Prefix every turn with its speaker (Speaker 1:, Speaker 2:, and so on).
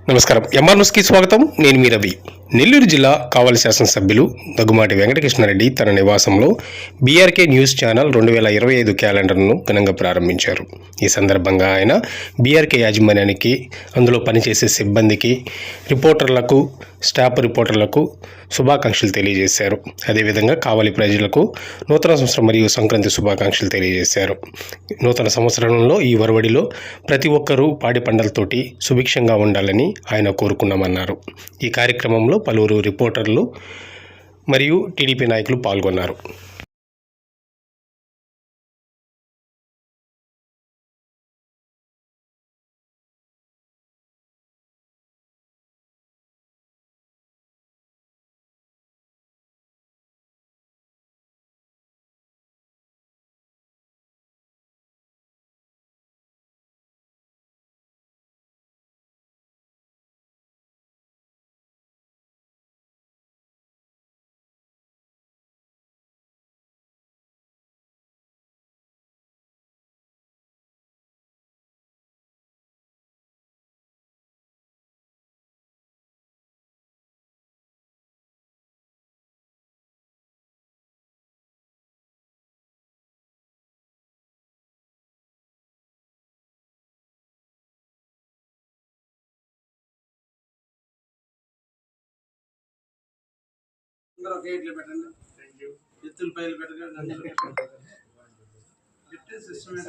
Speaker 1: నమస్కారం. ఎంఆర్ న్యూస్కి స్వాగతం. నేను మీ రవి. నెల్లూరు జిల్లా కావలి శాసనసభ్యులు దగ్గుమాటి వెంకటకృష్ణారెడ్డి తన నివాసంలో బీఆర్కే న్యూస్ ఛానల్ 2025 క్యాలెండర్ను ఘనంగా ప్రారంభించారు. ఈ సందర్భంగా ఆయన బీఆర్కే యాజమాన్యానికి, అందులో పనిచేసే సిబ్బందికి, రిపోర్టర్లకు, స్టాఫ్ రిపోర్టర్లకు శుభాకాంక్షలు తెలియజేశారు. అదేవిధంగా కావలి ప్రజలకు నూతన సంవత్సరం మరియు సంక్రాంతి శుభాకాంక్షలు తెలియజేశారు. నూతన సంవత్సరంలో ఈ వరవడిలో ప్రతి ఒక్కరూ పాడి పంటలతోటి సుభిక్షంగా ఉండాలని ఆయన కోరుకున్నామన్నారు. ఈ కార్యక్రమంలో పలువురు రిపోర్టర్లు మరియు టీడీపీ నాయకులు పాల్గొన్నారు.
Speaker 2: ఎత్తులు పైలు పెట్టండి. సిస్టమ్